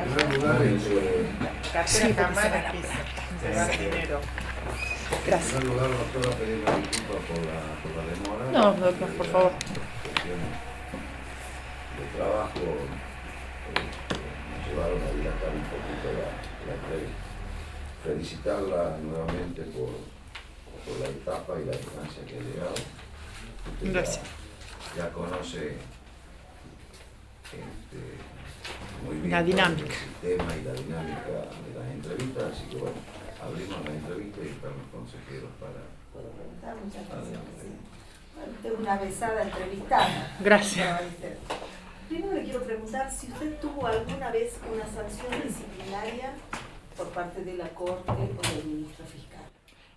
En primer lugar, Cartera cámara, se va dinero. Gracias. En primer lugar, doctora, pedirle disculpas por la demora. No, doctor, por favor. Cuestiones de trabajo nos llevaron a dilatar un poquito la entrevista. Felicitarla nuevamente por la etapa y la distancia que ha llegado. Usted Gracias. ya conoce muy bien La dinámica. el sistema y la dinámica de las entrevistas, así que bueno, abrimos la entrevista y están los consejeros para... ¿Puedo preguntar? Muchas gracias, presidente. Bueno, usted es una besada entrevistada. Gracias. Primero le quiero preguntar si usted tuvo alguna vez una sanción disciplinaria por parte de la Corte o del ministro fiscal.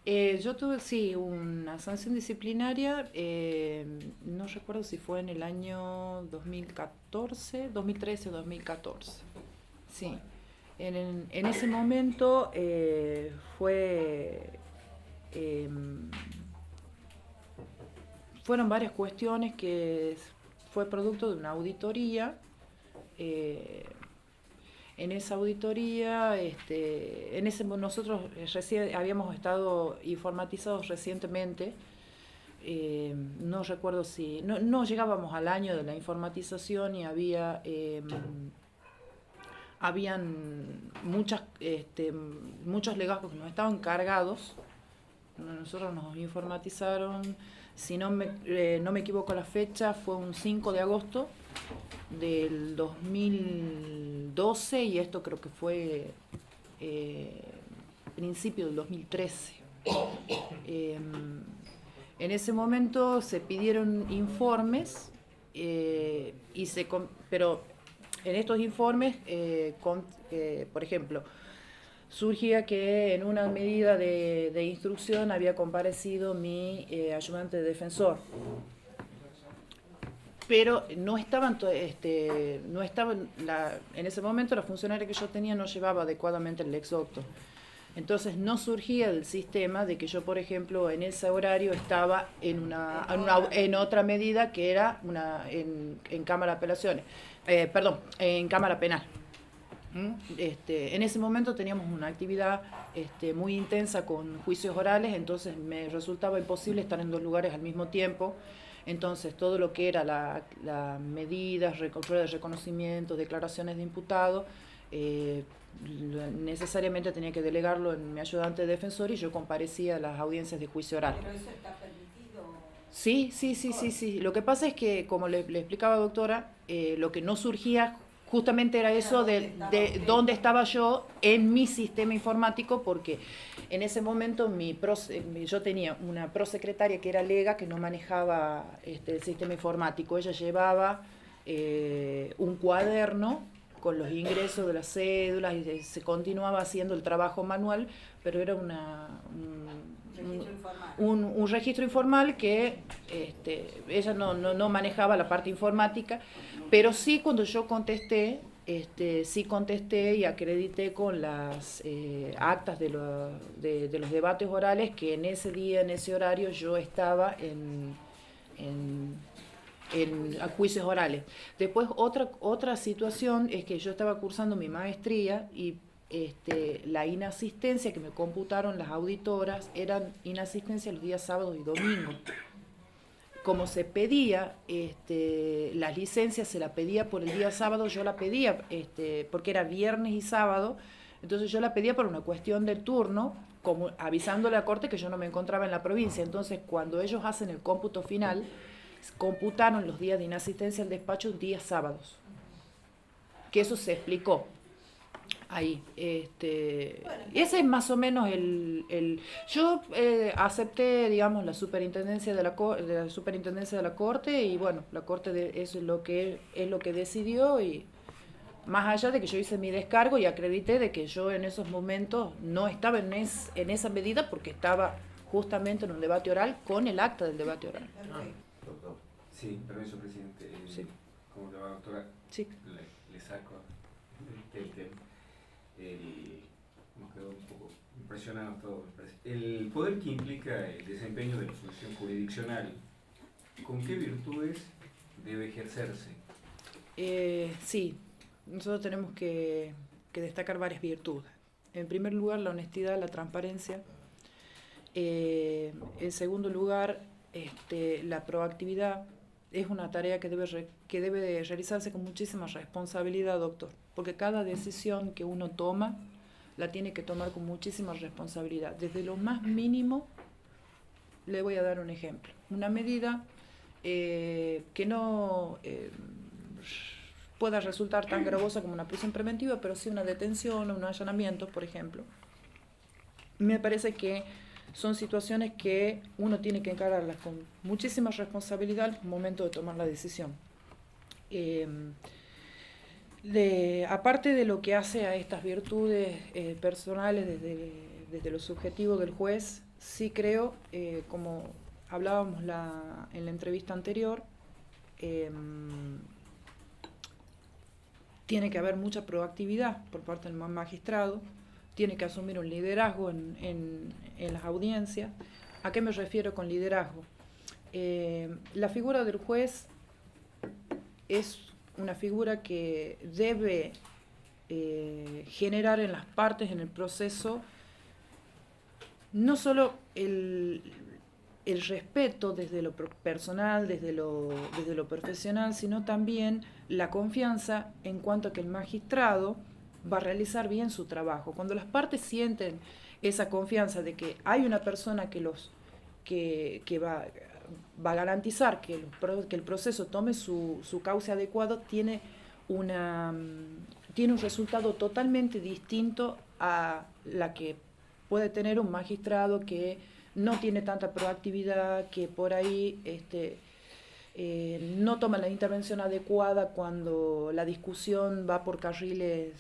Yo tuve, sí, una sanción disciplinaria, no recuerdo si fue en el año 2014, 2013 o 2014. Sí, en ese momento fueron varias cuestiones que fue producto de una auditoría. En esa auditoría, nosotros recién habíamos estado informatizados recientemente, no recuerdo si, no llegábamos al año de la informatización y habían muchos legajos que nos estaban cargados. Nosotros nos informatizaron, si no me equivoco la fecha, fue un 5 de agosto del 2012 y esto creo que fue principio del 2013. En ese momento se pidieron informes, pero en estos informes, por ejemplo, surgía que en una medida de instrucción había comparecido mi ayudante de defensor. Pero no estaban, en ese momento la funcionaria que yo tenía no llevaba adecuadamente el exocto. Entonces no surgía del sistema de que yo, por ejemplo, en ese horario estaba en otra medida que era en Cámara de Apelaciones, en Cámara Penal. En ese momento teníamos una actividad muy intensa con juicios orales, entonces me resultaba imposible estar en dos lugares al mismo tiempo. Entonces, todo lo que era las medidas, pruebas de reconocimiento, declaraciones de imputado, necesariamente tenía que delegarlo en mi ayudante defensor y yo comparecía a las audiencias de juicio oral. ¿Pero eso está permitido? Sí. Lo que pasa es que, como le explicaba, doctora, lo que no surgía justamente era eso de dónde estaba yo en mi sistema informático, porque en ese momento yo tenía una prosecretaria que era Lega, que no manejaba el sistema informático. Ella llevaba un cuaderno con los ingresos de las cédulas y se continuaba haciendo el trabajo manual, pero era un registro informal que ella no manejaba la parte informática, pero sí cuando yo contesté, sí contesté y acredité con las actas de los debates orales que en ese día, en ese horario, yo estaba en juicios orales. Después otra situación es que yo estaba cursando mi maestría y la inasistencia que me computaron las auditoras eran inasistencia los días sábados y domingos. Como se pedía, las licencias se la pedía por el día sábado, yo la pedía, porque era viernes y sábado, entonces yo la pedía por una cuestión de turno, como avisándole a la Corte que yo no me encontraba en la provincia. Entonces, cuando ellos hacen el cómputo final, computaron los días de inasistencia al despacho días sábados. Que eso se explicó ahí. Ese es más o menos yo acepté, digamos, la superintendencia de la Corte y bueno, la Corte eso es lo que decidió, y más allá de que yo hice mi descargo y acredité de que yo en esos momentos no estaba en esa medida porque estaba justamente en un debate oral con el acta del debate oral. Doctor. Sí, permiso, presidente. Sí. ¿Cómo le va, doctora? Sí. Le saco el tema. Hemos quedado un poco impresionados todos. El poder que implica el desempeño de la solución jurisdiccional, ¿con qué virtudes debe ejercerse? Sí, nosotros tenemos que destacar varias virtudes. En primer lugar, la honestidad, la transparencia. En segundo lugar, la proactividad. Es una tarea que debe realizarse con muchísima responsabilidad, doctor, porque cada decisión que uno toma la tiene que tomar con muchísima responsabilidad. Desde lo más mínimo, le voy a dar un ejemplo. Una medida que no pueda resultar tan gravosa como una prisión preventiva, pero sí una detención o un allanamiento, por ejemplo. Me parece que son situaciones que uno tiene que encararlas con muchísima responsabilidad al momento de tomar la decisión. Aparte de lo que hace a estas virtudes personales desde lo subjetivo del juez, sí creo, como hablábamos en la entrevista anterior, tiene que haber mucha proactividad por parte del magistrado, tiene que asumir un liderazgo en las audiencias. ¿A qué me refiero con liderazgo? La figura del juez es una figura que debe generar en las partes, en el proceso, no solo el respeto desde lo personal, desde lo profesional, sino también la confianza en cuanto a que el magistrado va a realizar bien su trabajo. Cuando las partes sienten esa confianza de que hay una persona que va a garantizar que el proceso tome su cauce adecuado, tiene un resultado totalmente distinto a la que puede tener un magistrado que no tiene tanta proactividad, que por ahí no toma la intervención adecuada cuando la discusión va por carriles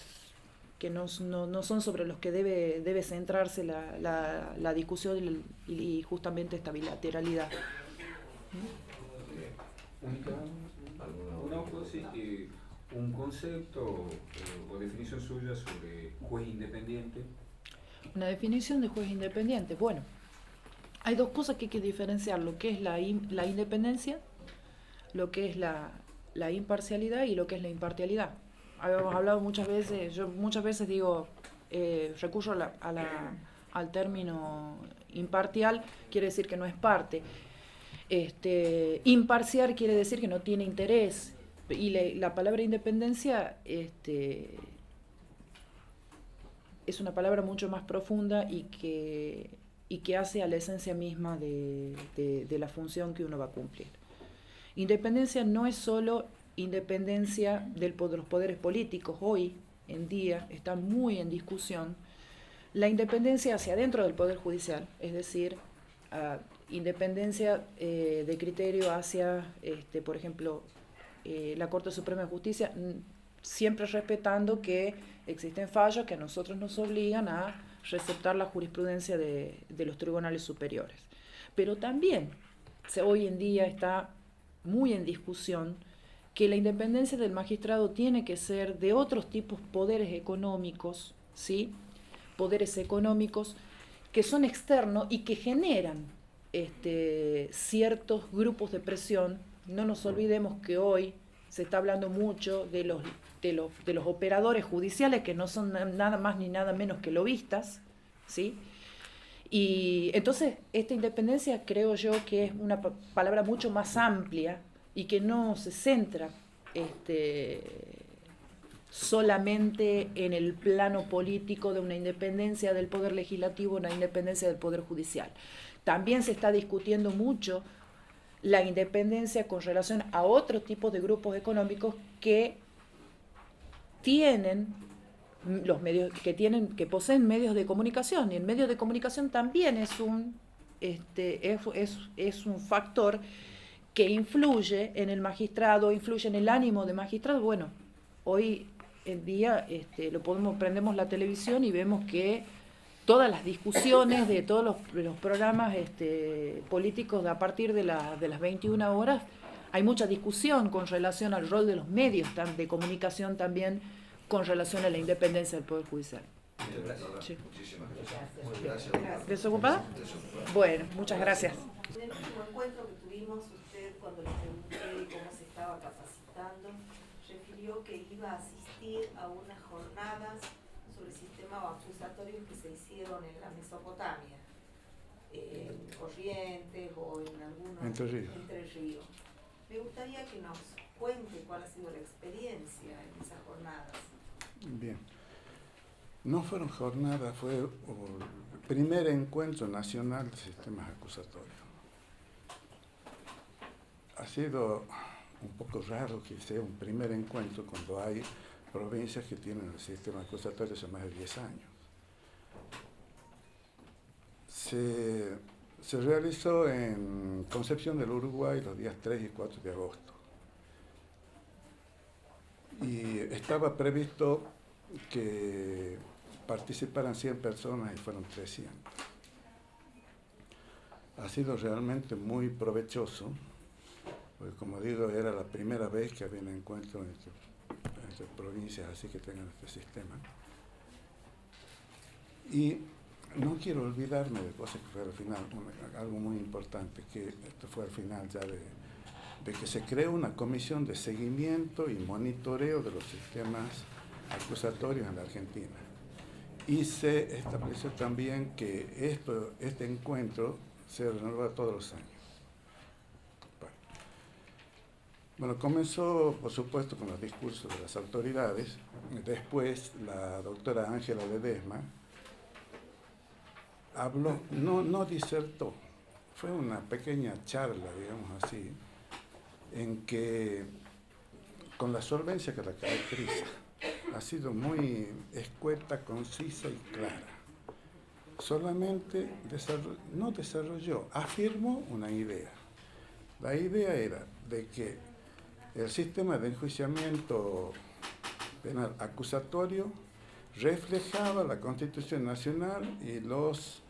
que no son sobre los que debe centrarse la discusión y justamente esta bilateralidad. Un concepto o definición suya sobre juez independiente. Una definición de juez independiente. Bueno, hay dos cosas que hay que diferenciar, lo que es la independencia, lo que es la imparcialidad y lo que es la imparcialidad. Habíamos hablado muchas veces, yo muchas veces digo, recurro al término imparcial, quiere decir que no es parte. Imparcial quiere decir que no tiene interés. Y la palabra independencia es una palabra mucho más profunda y que hace a la esencia misma de la función que uno va a cumplir. Independencia no es solo independencia de los poderes políticos. Hoy en día está muy en discusión la independencia hacia adentro del Poder Judicial, es decir, independencia de criterio hacia, por ejemplo, la Corte Suprema de Justicia, siempre respetando que existen fallos que a nosotros nos obligan a receptar la jurisprudencia de los tribunales superiores. Pero también hoy en día está muy en discusión que la independencia del magistrado tiene que ser de otros tipos poderes económicos, ¿sí? Poderes económicos que son externos y que generan ciertos grupos de presión. No nos olvidemos que hoy se está hablando mucho de los operadores judiciales, que no son nada más ni nada menos que lobistas, ¿sí? Y entonces esta independencia creo yo que es una palabra mucho más amplia y que no se centra solamente en el plano político de una independencia del poder legislativo, una independencia del poder judicial. También se está discutiendo mucho la independencia con relación a otro tipo de grupos económicos que tienen los medios, que poseen medios de comunicación, y el medio de comunicación también es un factor que influye en el magistrado, influye en el ánimo de magistrado. Bueno, hoy en día prendemos la televisión y vemos que todas las discusiones de todos los programas políticos a partir de las 21 horas, hay mucha discusión con relación al rol de los medios de comunicación también, con relación a la independencia del Poder Judicial. Muchas gracias. Sí. Muchísimas gracias. Gracias. ¿Desocupada? Bueno, muchas gracias. En el último encuentro que tuvimos, usted, cuando le pregunté cómo se estaba capacitando, refirió que iba a asistir a unas jornadas sobre sistemas acusatorios que se hicieron en la Mesopotamia, en Corrientes o en algunos Entre Ríos. Entre Ríos. Me gustaría que nos cuente cuál ha sido la experiencia en esas jornadas. Bien. No fueron jornadas, fue el primer encuentro nacional de sistemas acusatorios. Ha sido un poco raro que sea un primer encuentro cuando hay provincias que tienen el sistema acusatorio hace más de 10 años. Se realizó en Concepción del Uruguay los días 3 y 4 de agosto. Y estaba previsto que participaran 100 personas y fueron 300. Ha sido realmente muy provechoso, porque como digo, era la primera vez que había un encuentro entre provincias así que tengan este sistema. Y no quiero olvidarme de cosas que fue al final, algo muy importante, que esto fue al final ya de que se creó una comisión de seguimiento y monitoreo de los sistemas acusatorios en la Argentina. Y se estableció también que este encuentro se renueva todos los años. Bueno, comenzó, por supuesto, con los discursos de las autoridades. Después, la doctora Ángela Ledesma habló, no disertó, fue una pequeña charla, digamos así, en que, con la solvencia que la caracteriza, ha sido muy escueta, concisa y clara. Solamente no desarrolló, afirmó una idea. La idea era de que el sistema de enjuiciamiento penal acusatorio reflejaba la Constitución Nacional y los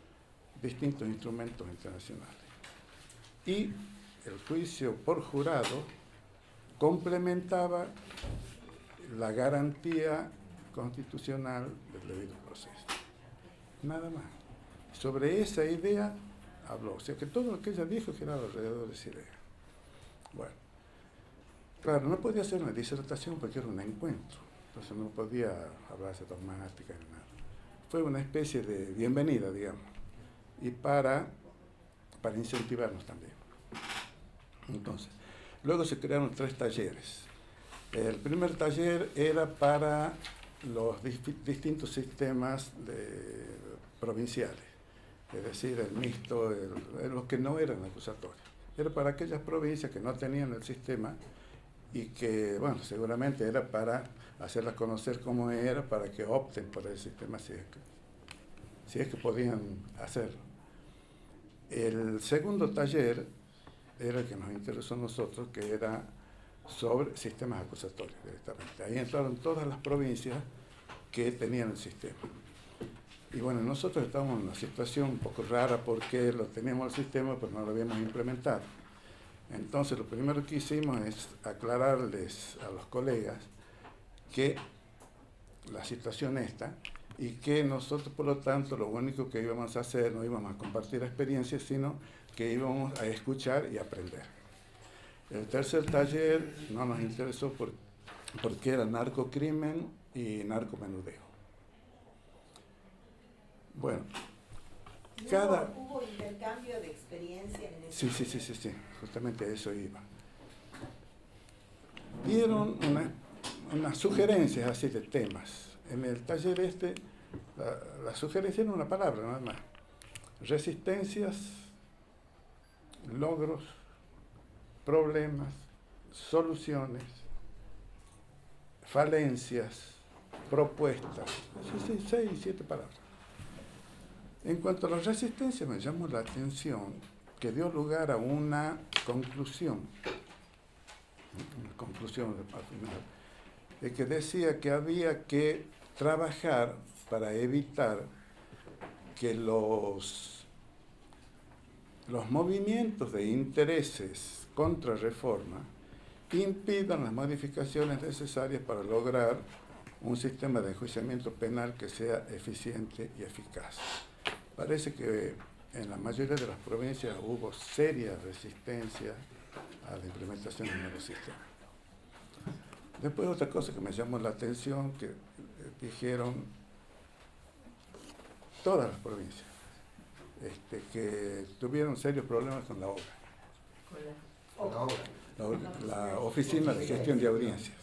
distintos instrumentos internacionales. Y el juicio por jurado complementaba la garantía constitucional del debido proceso. Nada más. Sobre esa idea habló. O sea que todo lo que ella dijo giraba alrededor de esa idea. Bueno, claro, no podía hacer una disertación porque era un encuentro. Entonces no podía hablarse dogmática ni nada. Fue una especie de bienvenida, digamos, y para incentivarnos también. Entonces, luego se crearon 3 talleres. El primer taller era para los distintos sistemas provinciales, es decir, el mixto, los que no eran acusatorios. Era para aquellas provincias que no tenían el sistema y que, bueno, seguramente era para hacerlas conocer cómo era, para que opten por el sistema si es que podían hacerlo. El segundo taller era el que nos interesó a nosotros, que era sobre sistemas acusatorios directamente. Ahí entraron todas las provincias que tenían el sistema. Y bueno, nosotros estábamos en una situación un poco rara porque lo teníamos el sistema, pero no lo habíamos implementado. Entonces, lo primero que hicimos es aclararles a los colegas que la situación está y que nosotros, por lo tanto, lo único que íbamos a hacer, no íbamos a compartir experiencias, sino que íbamos a escuchar y aprender. El tercer taller no nos interesó porque era narcocrimen y narcomenudeo. Bueno, ¿Hubo intercambio de experiencia en ese Sí, justamente a eso iba. Dieron unas sugerencias así de temas. En el taller la sugerencia era una palabra nada más. Resistencias, logros, problemas, soluciones, falencias, propuestas. 6, 7 palabras. En cuanto a la resistencia, me llamó la atención que dio lugar a una conclusión al final, de que decía que había que trabajar para evitar que los movimientos de intereses contra reforma impidan las modificaciones necesarias para lograr un sistema de enjuiciamiento penal que sea eficiente y eficaz. Parece que en la mayoría de las provincias hubo seria resistencia a la implementación del nuevo sistema. Después otra cosa que me llamó la atención, que dijeron todas las provincias, que tuvieron serios problemas con la OGA, la Oficina de Gestión de Audiencias.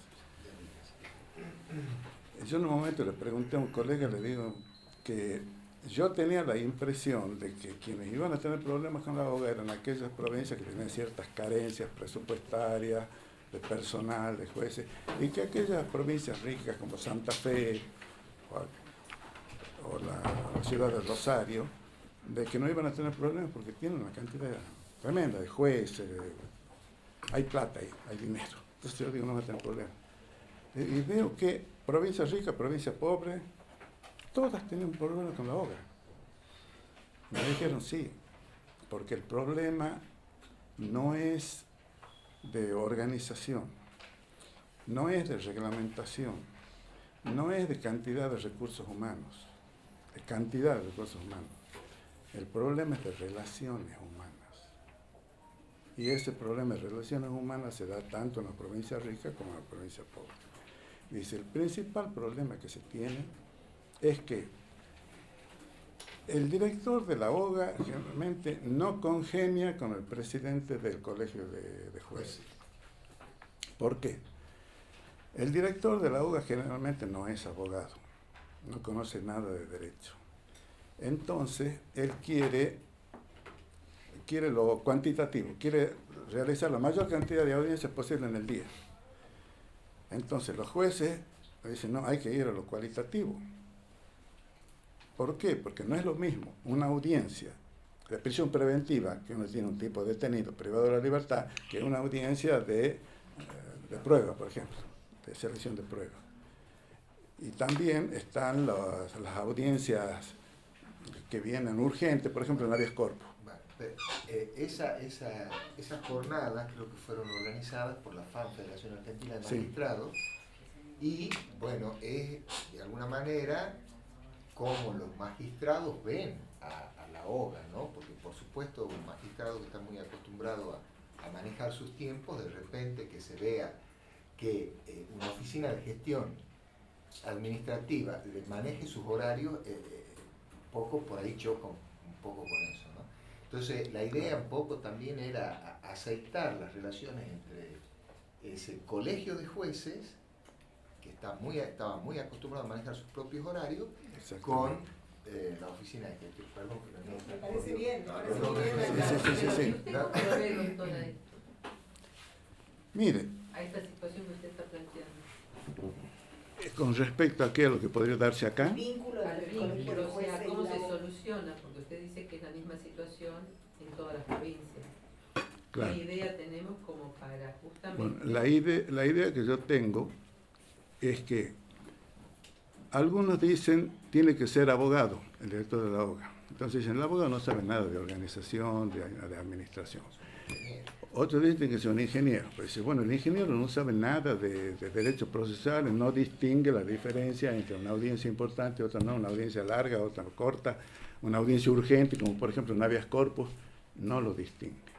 Yo en un momento le pregunté a un colega, le digo que yo tenía la impresión de que quienes iban a tener problemas con la OGA eran aquellas provincias que tenían ciertas carencias presupuestarias, de personal, de jueces, y que aquellas provincias ricas como Santa Fe o la ciudad de Rosario, de que no iban a tener problemas porque tienen una cantidad tremenda de jueces, hay plata ahí, hay dinero. Entonces yo digo, no va a tener problemas. Y veo que provincia rica, provincia pobre, todas tienen problemas con la obra. Me dijeron sí, porque el problema no es de organización, no es de reglamentación, no es de cantidad de recursos humanos, de cantidad de recursos humanos. El problema es de relaciones humanas. Y ese problema de relaciones humanas se da tanto en la provincia rica como en la provincia pobre. Dice, el principal problema que se tiene es que el director de la OGA generalmente no congenia con el presidente del colegio de jueces. ¿Por qué? El director de la OGA generalmente no es abogado, no conoce nada de derecho. Entonces, él quiere lo cuantitativo, quiere realizar la mayor cantidad de audiencias posible en el día. Entonces, los jueces dicen, no, hay que ir a lo cualitativo. ¿Por qué? Porque no es lo mismo una audiencia de prisión preventiva, que uno tiene un tipo detenido privado de la libertad, que una audiencia de prueba, por ejemplo, de selección de prueba. Y también están las audiencias que vienen urgentes, por ejemplo, en habeas corpus. Esas jornadas creo que fueron organizadas por la FAM, Federación Argentina de Magistrados, y bueno, es de alguna manera como los magistrados ven a la OGA, ¿no? Porque por supuesto un magistrado que está muy acostumbrado a manejar sus tiempos, de repente que se vea que una oficina de gestión administrativa le maneje sus horarios, poco por ahí choca un poco con eso, ¿no? Entonces la idea un poco también era aceitar las relaciones entre ese colegio de jueces, que estaba muy acostumbrado a manejar sus propios horarios, con la oficina de gestión. Perdón, me parece bien, Sí. Mire, a esta situación que usted está planteando. Con respecto a qué, a lo que podría darse acá, Vínculo Al del colegio vínculo, de o sea, jueces ¿cómo y la se OGA. soluciona? Porque usted dice que es la misma situación en todas las provincias. claro. ¿Qué idea tenemos como para justamente... Bueno, la idea que yo tengo es que algunos dicen tiene que ser abogado, el director de la OGA. Entonces dicen, el abogado no sabe nada de organización, de administración. Otros dicen que es un ingeniero. Pues dice, bueno, el ingeniero no sabe nada de derechos procesales, no distingue la diferencia entre una audiencia importante y otra no, una audiencia larga, otra corta, una audiencia urgente, como por ejemplo en habeas corpus, no lo distingue.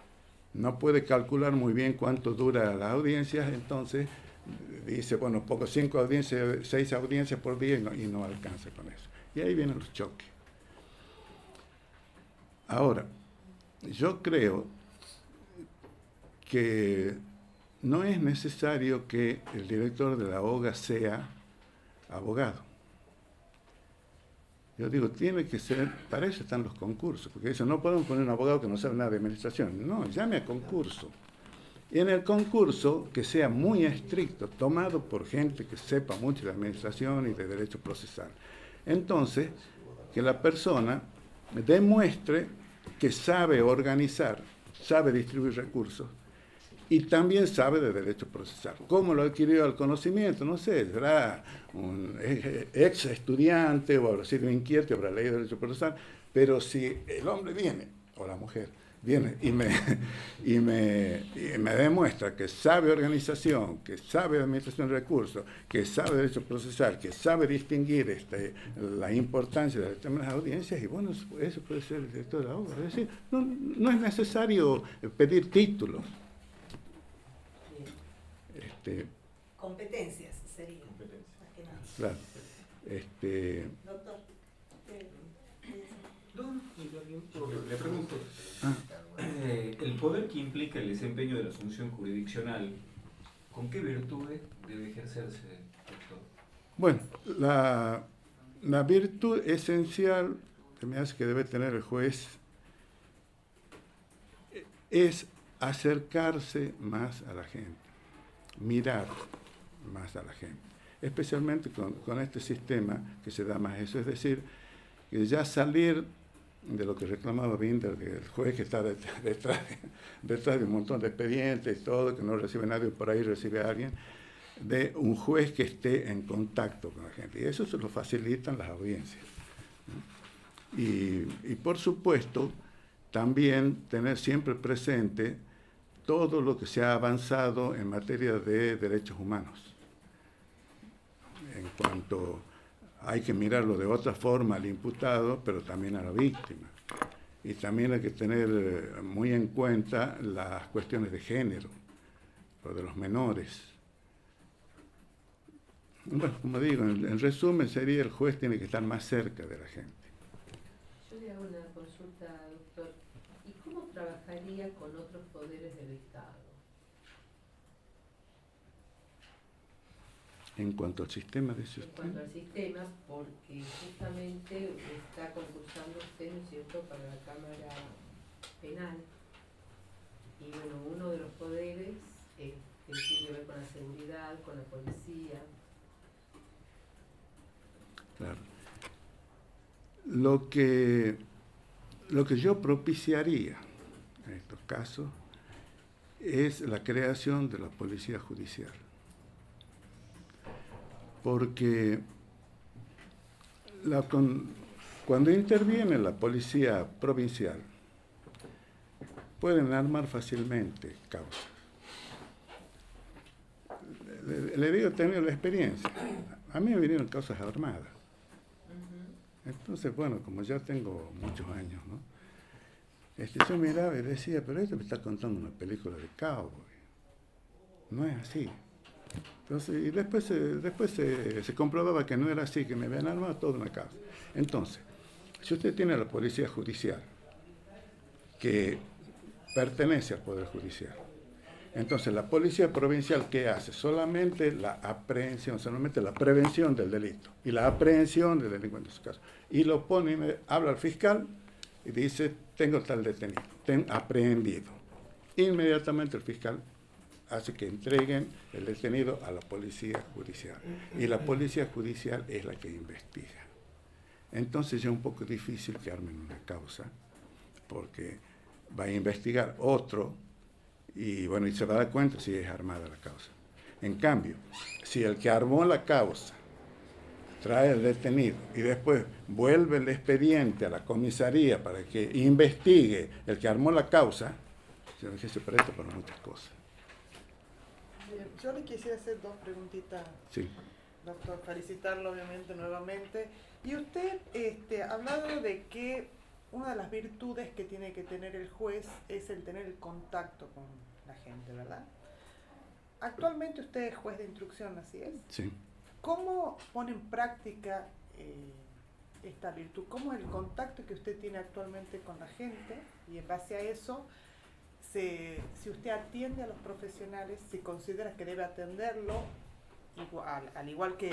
No puede calcular muy bien cuánto dura las audiencias, entonces dice, bueno, 6 audiencias por día y no alcanza con eso. Y ahí vienen los choques. Ahora, yo creo que no es necesario que el director de la OGA sea abogado. Yo digo, tiene que ser, para eso están los concursos, porque dicen, no podemos poner un abogado que no sabe nada de administración. No, llame a concurso. Y en el concurso, que sea muy estricto, tomado por gente que sepa mucho de administración y de derecho procesal. Entonces, que la persona demuestre que sabe organizar, sabe distribuir recursos, y también sabe de derecho procesal. ¿Cómo lo adquirió el conocimiento? No sé, será un ex estudiante o habrá sido inquieto, habrá leído derecho procesal, pero si el hombre viene, o la mujer, viene y me demuestra que sabe organización, que sabe administración de recursos, que sabe derecho procesal, que sabe distinguir la importancia de determinadas audiencias, y bueno, eso puede ser el director de la obra. Es decir, no es necesario pedir títulos. Competencias sería. Más que nada. Claro. Doctor, Le pregunto, el poder que implica el desempeño de la función jurisdiccional, ¿con qué virtudes debe ejercerse, doctor? Bueno, la virtud esencial que me hace que debe tener el juez es acercarse más a la gente, mirar más a la gente, especialmente con este sistema que se da más eso, es decir, que ya salir de lo que reclamaba Binder, del juez que está detrás de un montón de expedientes y todo, que no recibe nadie, por ahí recibe a alguien, de un juez que esté en contacto con la gente. Y eso se lo facilitan las audiencias. Y por supuesto, también tener siempre presente todo lo que se ha avanzado en materia de derechos humanos. En cuanto hay que mirarlo de otra forma al imputado, pero también a la víctima. Y también hay que tener muy en cuenta las cuestiones de género, lo de los menores. Bueno, como digo, en resumen sería el juez tiene que estar más cerca de la gente. Yo le hago una consulta, doctor. ¿Y cómo trabajaría con otros poderes del Estado? En cuanto al sistema de En cuanto al sistema, porque justamente está concursando usted, ¿no es cierto?, para la Cámara Penal. Y bueno, uno de los poderes que tiene que ver con la seguridad, con la policía. Claro. Lo que yo propiciaría en estos casos es la creación de la policía judicial. Porque cuando interviene la policía provincial, pueden armar fácilmente causas. Le digo, he tenido la experiencia. A mí me vinieron causas armadas. Entonces, bueno, como ya tengo muchos años, ¿no? Yo miraba y decía, pero esto me está contando una película de cowboy. No es así. Entonces, y después se comprobaba que no era así, que me habían armado toda una causa. Entonces, si usted tiene la policía judicial, que pertenece al Poder Judicial, entonces la policía provincial, ¿qué hace? Solamente la aprehensión, solamente la prevención del delito y la aprehensión del delincuente en su caso. Y lo pone, habla al fiscal y dice, tengo tal detenido, ten aprehendido. Inmediatamente el fiscal hace que entreguen el detenido a la policía judicial. Y la policía judicial es la que investiga. Entonces ya es un poco difícil que armen una causa, porque va a investigar otro y bueno, y se va a dar cuenta si es armada la causa. En cambio, si el que armó la causa trae el detenido y después vuelve el expediente a la comisaría para que investigue el que armó la causa, se presta para muchas cosas. Bien, yo le quisiera hacer dos preguntitas, Sí. doctor, felicitarlo obviamente nuevamente. Y usted ha hablado de que una de las virtudes que tiene que tener el juez es el tener el contacto con la gente, ¿verdad? Actualmente usted es juez de instrucción, ¿así es? Sí. ¿Cómo pone en práctica esta virtud? ¿Cómo es el contacto que usted tiene actualmente con la gente? Y en base a eso, si usted atiende a los profesionales, si considera que debe atenderlo al igual que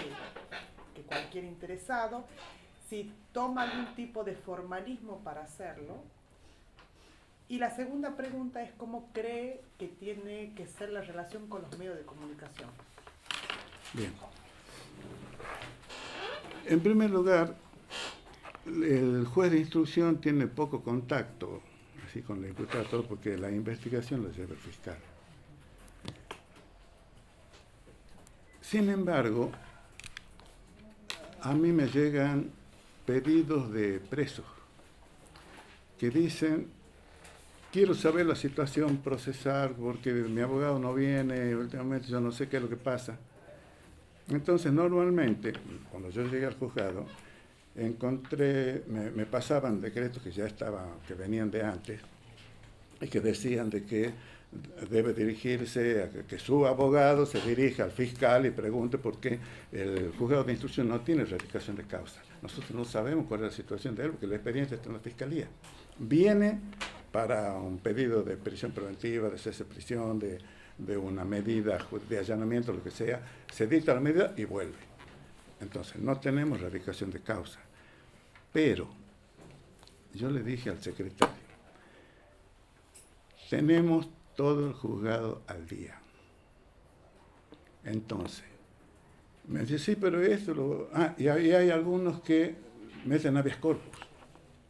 cualquier interesado, si toma algún tipo de formalismo para hacerlo. Y la segunda pregunta es cómo cree que tiene que ser la relación con los medios de comunicación. Bien. En primer lugar, el juez de instrucción tiene poco contacto así con el imputado, porque la investigación la lleva el fiscal. Sin embargo, a mí me llegan pedidos de presos que dicen, quiero saber la situación procesal porque mi abogado no viene, últimamente yo no sé qué es lo que pasa. Entonces, normalmente, cuando yo llegué al juzgado, me pasaban decretos que ya estaban, que venían de antes, y que decían de que debe dirigirse a que su abogado se dirija al fiscal y pregunte por qué el juzgado de instrucción no tiene erradicación de causa. nosotros no sabemos cuál es la situación de él, porque el expediente está en la fiscalía. Viene para un pedido de prisión preventiva, de cese de prisión, de una medida de allanamiento, lo que sea, se dicta la medida y vuelve. Entonces, no tenemos radicación de causa. Pero, yo le dije al secretario, tenemos todo el juzgado al día. Entonces, me dice, sí, pero esto y hay algunos que meten habeas corpus.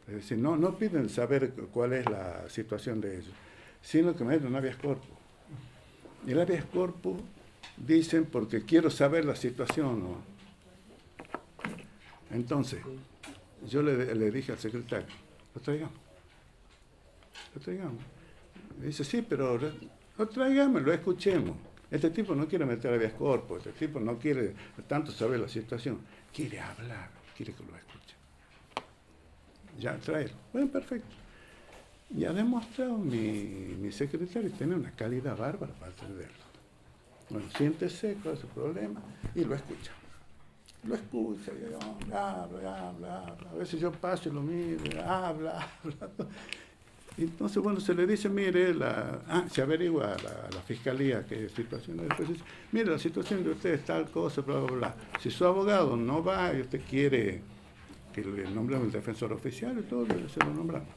Es decir, no piden saber cuál es la situación de ellos, sino que meten habeas corpus. Y el habeas corpus dicen porque quiero saber la situación, ¿no? Entonces, yo le dije al secretario, lo traigamos. Me dice, sí, pero lo traigamos, lo escuchemos. Este tipo no quiere meter habeas corpus, este tipo no quiere tanto saber la situación. Quiere hablar, quiere que lo escuche. Ya, tráelo. Bueno, perfecto. Y ha demostrado mi secretario tener una calidad bárbara para atenderlo. Bueno, siéntese, cuál es su problema, y lo escucha. Lo escucha, y habla. A veces yo paso y lo miro, habla. Y entonces, bueno, se le dice, mire, se averigua a la fiscalía qué situación es. Después dice, mire, la situación de usted es tal cosa, bla, bla, bla. Si su abogado no va y usted quiere que le nombremos el defensor oficial y todo, se lo nombramos.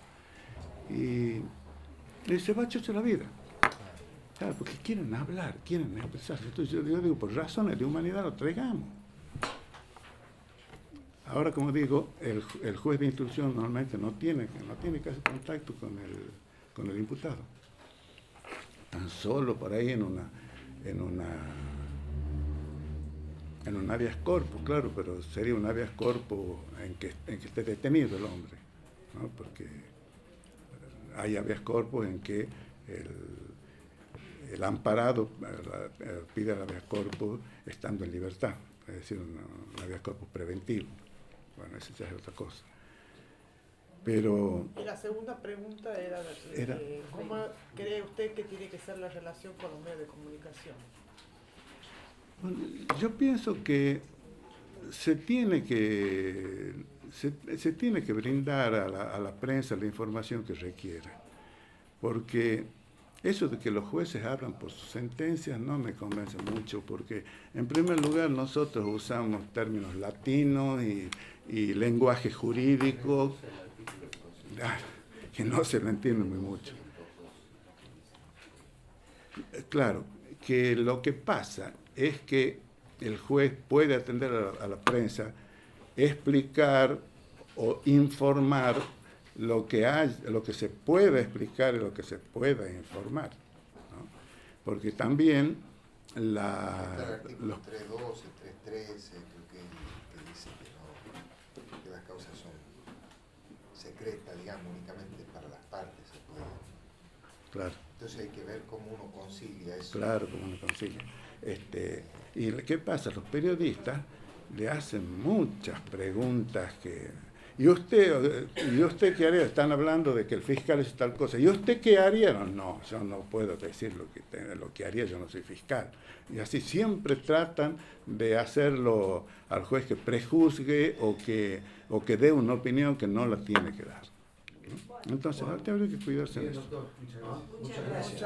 Y se va a echarse la vida. Claro, porque quieren hablar, quieren expresarse. Entonces yo digo, por razones de humanidad lo traigamos. Ahora, como digo, el juez de instrucción normalmente no tiene casi contacto con el imputado. Tan solo por ahí en un habeas corpus, claro, pero sería un habeas corpus en que esté detenido el hombre, ¿no? Porque hay habeas corpus en que el amparado pide el habeas corpus estando en libertad, es decir, un habeas corpus preventivo. Bueno, eso ya es otra cosa. Pero... Y la segunda pregunta era ¿cómo cree usted que tiene que ser la relación con los medios de comunicación? Bueno, yo pienso que se tiene que brindar a la prensa la información que requiere, porque eso de que los jueces hablan por sus sentencias no me convence mucho, porque en primer lugar nosotros usamos términos latinos y lenguaje jurídico que no se lo entiende muy mucho. Claro, que lo que pasa es que el juez puede atender a la prensa, explicar o informar lo que se pueda explicar y lo que se pueda informar, ¿no? Porque también el artículo 312, 313, creo que dice que las causas son secretas, digamos, únicamente para las partes se puede. Claro. Entonces hay que ver cómo uno concilia eso. Claro, cómo uno concilia. ¿Y qué pasa? Los periodistas le hacen muchas preguntas que... ¿Y usted qué haría? Están hablando de que el fiscal es tal cosa. ¿Y usted qué haría? No, yo no puedo decir lo que haría, yo no soy fiscal. Y así siempre tratan de hacerlo al juez que prejuzgue o que dé una opinión que no la tiene que dar. Entonces, habría que cuidarse de eso. Muchas gracias.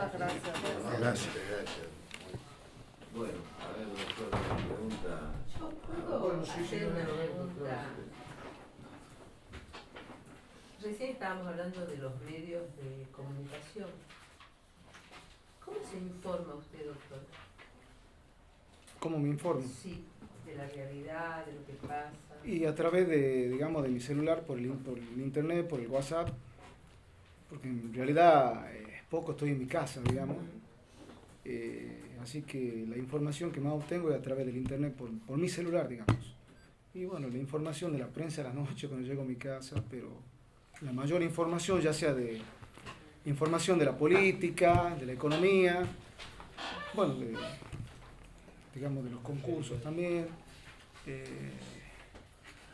Gracias. Bueno, a ver, doctor, una pregunta. ¿Yo puedo hacer una pregunta? Recién estábamos hablando de los medios de comunicación. ¿Cómo se informa usted, doctor? ¿Cómo me informo? Sí, de la realidad, de lo que pasa. Y a través de mi celular, por el internet, por el WhatsApp, porque en realidad poco estoy en mi casa, digamos. Así que la información que más obtengo es a través del internet, por mi celular, digamos. Y bueno, la información de la prensa a la noche cuando llego a mi casa, pero la mayor información, ya sea de información de la política, de la economía, bueno, digamos de los concursos también,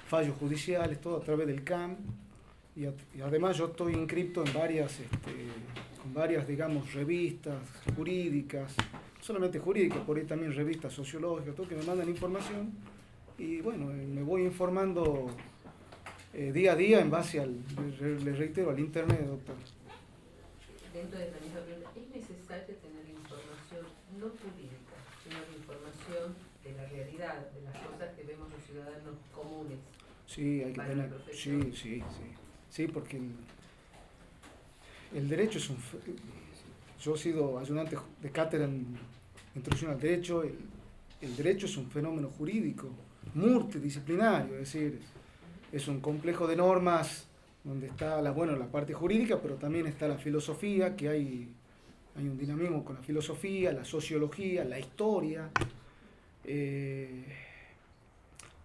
fallos judiciales, todo a través del CAM, y además yo estoy inscripto en varias, digamos, revistas jurídicas, no solamente jurídicas, por ahí también revistas sociológicas, todo que me mandan información, y bueno, me voy informando día a día en base al, le reitero, al internet, doctor. Dentro de la misma pregunta, ¿es necesario tener información no jurídica, sino la información de la realidad, de las cosas que vemos los ciudadanos comunes? Sí, hay que para tener. la profesión? Sí, porque el derecho es un. Yo he sido ayudante de cátedra en introducción al derecho. El derecho es un fenómeno jurídico, multidisciplinario, es decir, es un complejo de normas donde está la parte jurídica, pero también está la filosofía, que hay un dinamismo con la filosofía, la sociología, la historia.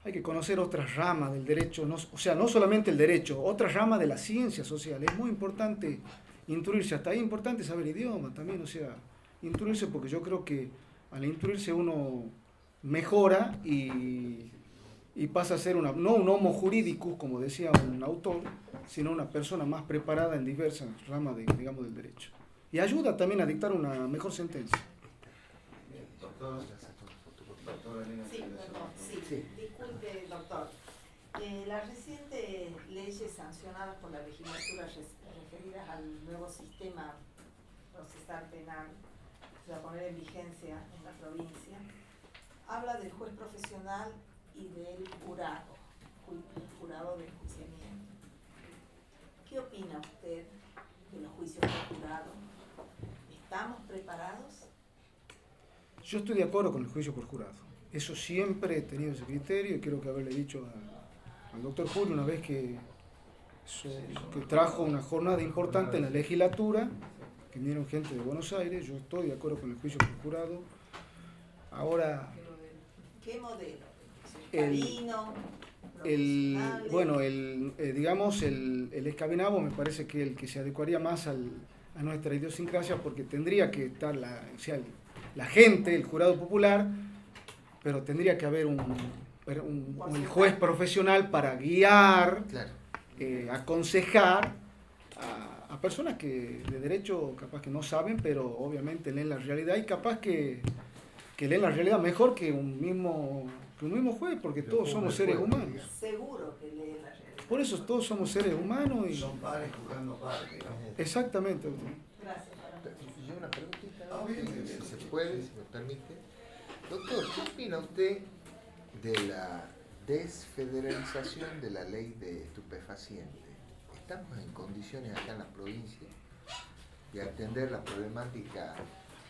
Hay que conocer otras ramas del derecho, no solamente el derecho, otras ramas de la ciencia social. Es muy importante instruirse, hasta ahí es importante saber idioma también, instruirse, porque yo creo que al instruirse uno mejora y pasa a ser no un homo juridicus, como decía un autor, sino una persona más preparada en diversas ramas digamos, del derecho. Y ayuda también a dictar una mejor sentencia. Doctor, Sí, perdón, sí. Disculpe, doctor. Las recientes leyes sancionadas por la legislatura referidas al nuevo sistema procesal penal que se va a poner en vigencia en la provincia, habla del juez profesional y del jurado de enjuiciamiento. ¿Qué opina usted de los juicios por jurado? ¿Estamos preparados? Yo estoy de acuerdo con el juicio por jurado. Eso siempre he tenido ese criterio y creo que haberle dicho al doctor Julio una vez que trajo una jornada importante en la legislatura, que vinieron gente de Buenos Aires. Yo estoy de acuerdo con el juicio por jurado. Ahora, ¿Qué modelo? digamos, el escabinado me parece que el que se adecuaría más a nuestra idiosincrasia, porque tendría que estar la gente, el jurado popular, pero tendría que haber un juez profesional para guiar, Claro. Aconsejar a personas que de derecho capaz que no saben, pero obviamente leen la realidad y capaz que leen la realidad mejor que un mismo juez, porque todos somos seres humanos. Seguro que leen la realidad. Por eso todos somos seres humanos y... son pares jugando pares, digamos. Exactamente. Gracias. Yo una preguntita, bien. si se puede, si me permite. Doctor, ¿qué opina usted de la desfederalización de la ley de estupefacientes? ¿Estamos en condiciones acá en la provincia de atender la problemática,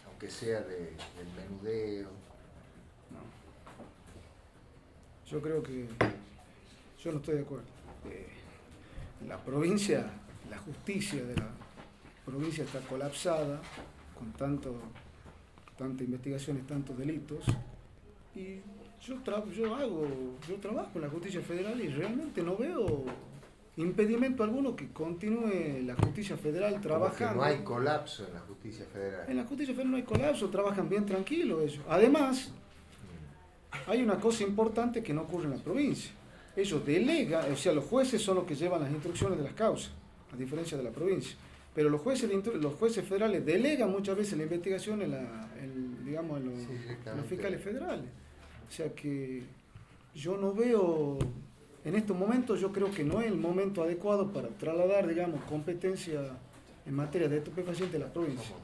aunque sea del menudeo? Yo creo que yo no estoy de acuerdo. La provincia, la justicia de la provincia está colapsada con tanta investigaciones, tantos delitos, y yo trabajo en la justicia federal y realmente no veo impedimento alguno que continúe la justicia federal trabajando. No hay colapso en la justicia federal. En la justicia federal no hay colapso, trabajan bien tranquilos ellos. Además, hay una cosa importante que no ocurre en la provincia. Ellos delegan, los jueces son los que llevan las instrucciones de las causas, a diferencia de la provincia. Pero los jueces federales delegan muchas veces la investigación en los fiscales federales. O sea que yo no veo, en estos momentos yo creo que no es el momento adecuado para trasladar, digamos, competencia en materia de estupefacientes a la provincia.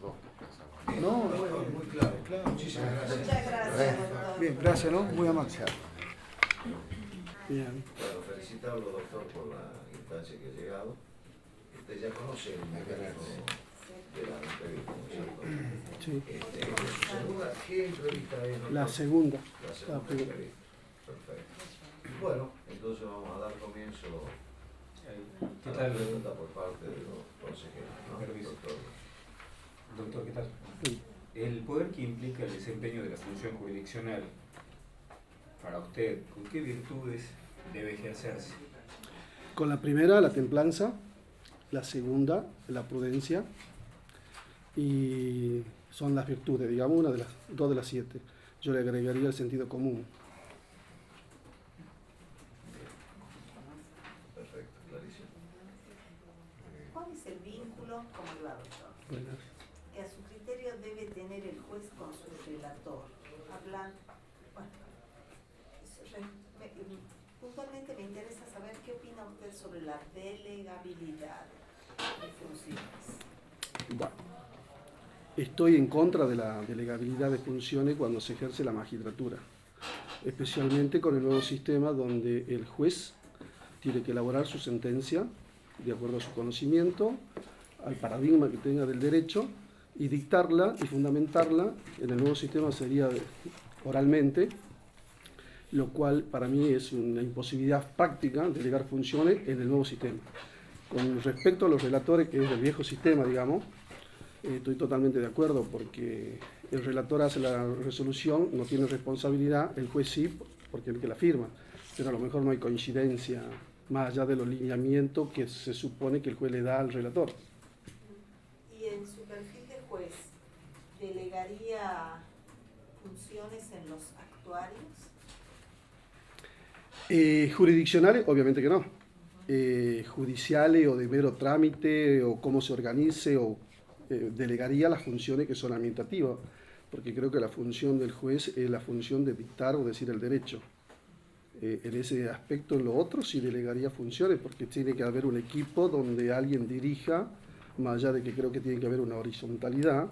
No, Muy claro. Muchísimas gracias. Muchas gracias, doctor. Bien, gracias, ¿no? Muy amable. Bien. Bueno, felicitarlo, doctor, por la instancia que ha llegado. Usted ya conoce el mecanismo de la entrevista, ¿no es cierto? Sí. ¿Qué entrevista es? ¿No? La segunda. La segunda entrevista. Perfecto. Bueno, entonces vamos a dar comienzo ¿Qué a la tal? pregunta por parte de los consejeros, ¿no? Permiso. Doctor. Doctor, ¿qué tal? Sí. El poder que implica el desempeño de la función jurisdiccional, para usted, ¿con qué virtudes debe ejercerse? Con la primera, la templanza. La segunda, la prudencia. Y son las virtudes, digamos, dos de las 7. Yo le agregaría el sentido común. Perfecto, clarísimo. ¿Cuál es el vínculo, como le va, doctor, Buenas. que a su criterio debe tener el juez con su relator? Puntualmente me me interesa saber qué opina usted sobre la delegabilidad de funciones. Bueno, estoy en contra de la delegabilidad de funciones cuando se ejerce la magistratura, especialmente con el nuevo sistema donde el juez tiene que elaborar su sentencia de acuerdo a su conocimiento, al paradigma que tenga del derecho, y dictarla y fundamentarla. En el nuevo sistema sería oralmente, lo cual para mí es una imposibilidad práctica delegar funciones en el nuevo sistema. Con respecto a los relatores, que es del viejo sistema, digamos, estoy totalmente de acuerdo, porque el relator hace la resolución, no tiene responsabilidad, el juez sí, porque es el que la firma, pero a lo mejor no hay coincidencia más allá de los lineamientos que se supone que el juez le da al relator. ¿Y en su perfil de juez delegaría funciones en los actuarios? Jurisdiccionales, obviamente que no. Judiciales o de mero trámite o cómo se organice, o delegaría las funciones que son administrativas, porque creo que la función del juez es la función de dictar o decir el derecho. En ese aspecto, en lo otro sí delegaría funciones, porque tiene que haber un equipo donde alguien dirija, más allá de que creo que tiene que haber una horizontalidad,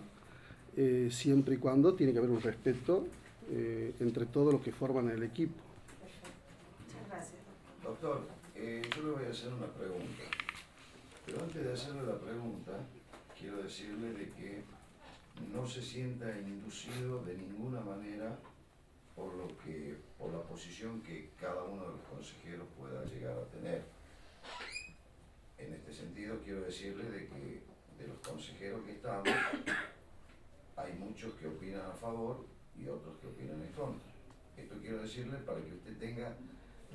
siempre y cuando tiene que haber un respeto entre todos los que forman el equipo. Muchas gracias. Doctor, yo le voy a hacer una pregunta, pero antes de hacerle la pregunta, quiero decirle de que no se sienta inducido de ninguna manera por la posición que cada uno de los consejeros pueda llegar a tener. En este sentido, quiero decirle de que de los consejeros que estamos, hay muchos que opinan a favor y otros que opinan en contra. Esto quiero decirle para que usted tenga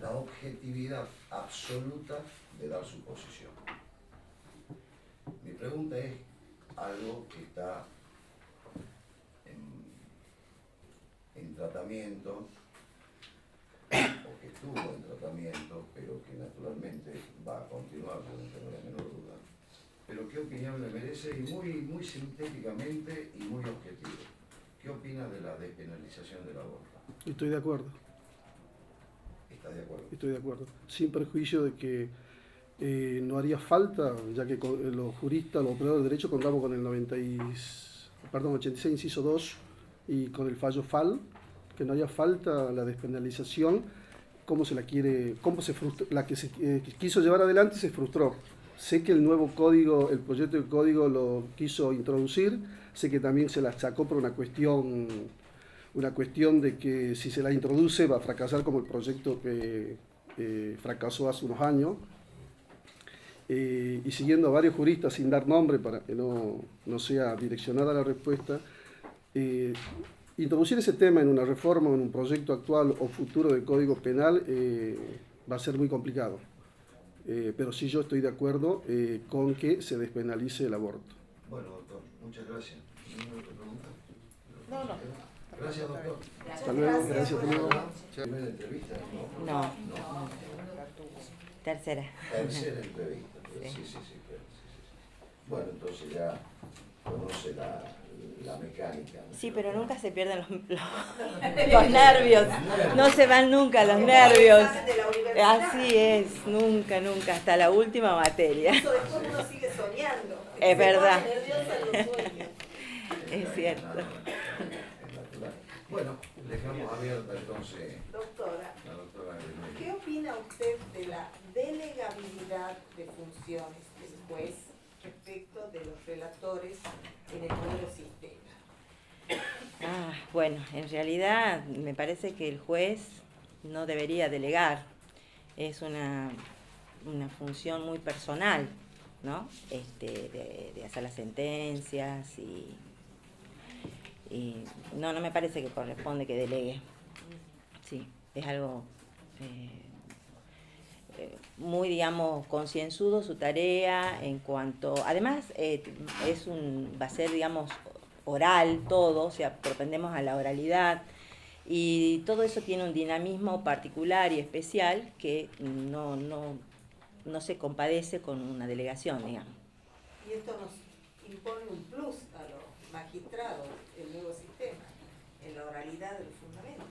la objetividad absoluta de dar su posición. Mi pregunta es algo que está en tratamiento, o que estuvo en tratamiento, pero que naturalmente va a continuar, no tengo la menor duda. Pero ¿qué opinión le merece? Y muy sintéticamente y muy objetivo. ¿Qué opina de la despenalización del aborto? Estoy de acuerdo. ¿Está de acuerdo? Estoy de acuerdo, sin perjuicio de que no haría falta, ya que los juristas, los operadores de derecho contamos con el 86 inciso 2 y con el fallo FAL, que no haría falta la despenalización, la que se quiso llevar adelante se frustró. Sé que el nuevo código, el proyecto de código lo quiso introducir, sé que también se la sacó por una cuestión de que si se la introduce va a fracasar como el proyecto que fracasó hace unos años. Y siguiendo a varios juristas sin dar nombre para que no sea direccionada la respuesta, introducir ese tema en una reforma, en un proyecto actual o futuro del Código Penal va a ser muy complicado. Pero sí, yo estoy de acuerdo con que se despenalice el aborto. Bueno, doctor, muchas gracias. ¿Ninguna otra pregunta? No. Gracias, doctor. Hasta luego, gracias, hasta luego. ¿Primera entrevista? No. Tercera. Tercera entrevista. Sí. Bueno, entonces ya conoce la mecánica. Sí, pero nunca se pierden los nervios. No se van nunca los nervios. Así es, nunca, hasta la última materia. Eso después uno sigue soñando. Es verdad. Se pone nerviosa en los sueños. Es cierto. Bueno, dejamos abierta entonces. Doctora, La doctora Grimel. ¿qué opina usted de la delegabilidad de funciones del juez respecto de los relatores en el nuevo sistema? Bueno, en realidad me parece que el juez no debería delegar. Es una función muy personal, ¿no? De hacer las sentencias y no me parece que corresponde que delegue. Sí, es algo muy, digamos, concienzudo su tarea en cuanto... Además, va a ser, digamos, oral todo, o sea, propendemos a la oralidad, y todo eso tiene un dinamismo particular y especial que no se compadece con una delegación, digamos. Y esto nos impone un plus a los magistrados, el nuevo sistema, en la oralidad de los fundamentos.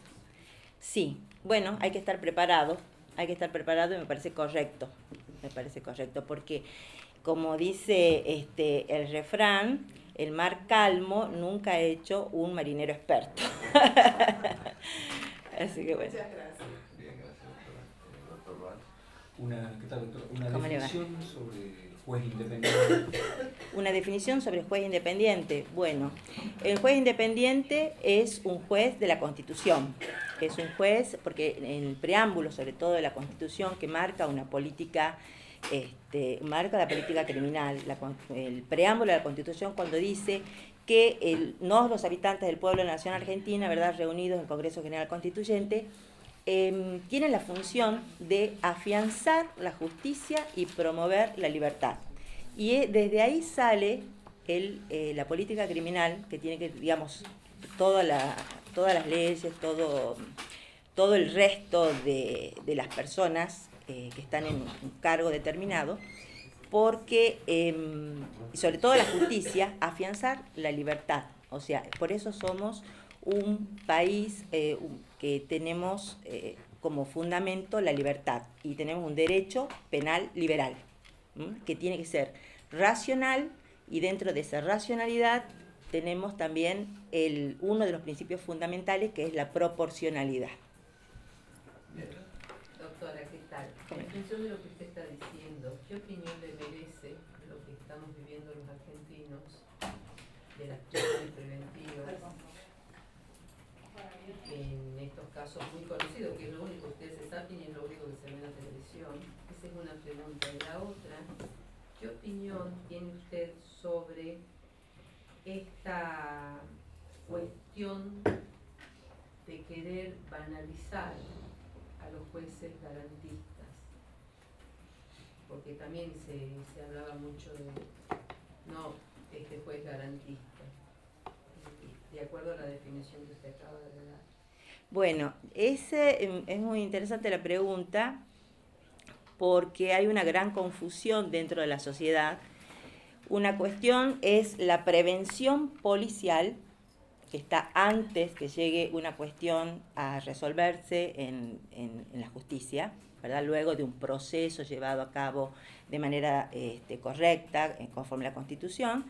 Sí, bueno, hay que estar preparado hay que estar preparado y me parece correcto, porque como dice el refrán, el mar calmo nunca ha hecho un marinero experto. Así que bueno. Muchas gracias. Bien, gracias, doctor Blanc. ¿Qué tal, doctor? Una ¿Cómo le va? definición sobre juez independiente. Una definición sobre el juez independiente. Bueno, el juez independiente es un juez de la Constitución. Es un juez, porque en el preámbulo, sobre todo de la Constitución, que marca una política, marca la política criminal, el preámbulo de la Constitución cuando dice que los habitantes del pueblo de la Nación Argentina, ¿verdad?, reunidos en el Congreso General Constituyente, tienen la función de afianzar la justicia y promover la libertad. Y desde ahí sale la política criminal, que tiene que, digamos, todas las leyes, todo el resto de las personas que están en un cargo determinado, porque, y sobre todo la justicia, afianzar la libertad. O sea, por eso somos un país que tenemos como fundamento la libertad y tenemos un derecho penal liberal, que tiene que ser racional, y dentro de esa racionalidad tenemos también uno de los principios fundamentales, que es la proporcionalidad. Doctora, ¿qué tal? En función de lo que usted está diciendo, ¿qué opinión le merece lo que estamos viviendo los argentinos de las prisiones preventivas en estos casos muy conocidos, que es lo único que ustedes se saben y es lo único que se ve en la televisión? Esa es una pregunta. Y la otra, ¿qué opinión tiene usted sobre esta cuestión de querer banalizar a los jueces garantistas? Porque también se hablaba mucho de este juez garantista, de acuerdo a la definición que usted acaba de dar. Bueno, es muy interesante la pregunta, porque hay una gran confusión dentro de la sociedad. Una cuestión es la prevención policial, que está antes que llegue una cuestión a resolverse en la justicia, ¿verdad?, luego de un proceso llevado a cabo de manera correcta, conforme a la Constitución.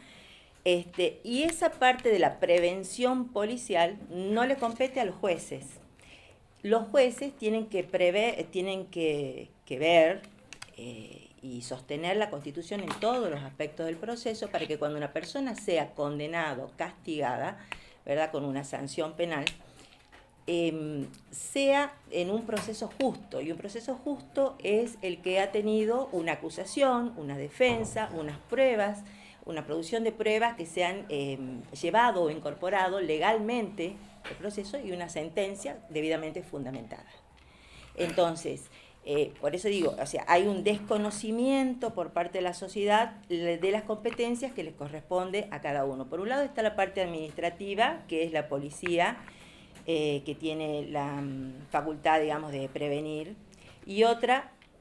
Y esa parte de la prevención policial no le compete a los jueces. Los jueces tienen que ver y sostener la Constitución en todos los aspectos del proceso, para que cuando una persona sea condenada, castigada, ¿verdad?, con una sanción penal, sea en un proceso justo. Y un proceso justo es el que ha tenido una acusación, una defensa, unas pruebas, una producción de pruebas que se han llevado o incorporado legalmente al proceso, y una sentencia debidamente fundamentada. Entonces, por eso digo, o sea, hay un desconocimiento por parte de la sociedad de las competencias que les corresponde a cada uno. Por un lado está la parte administrativa, que es la policía, que tiene la facultad, digamos, de prevenir, y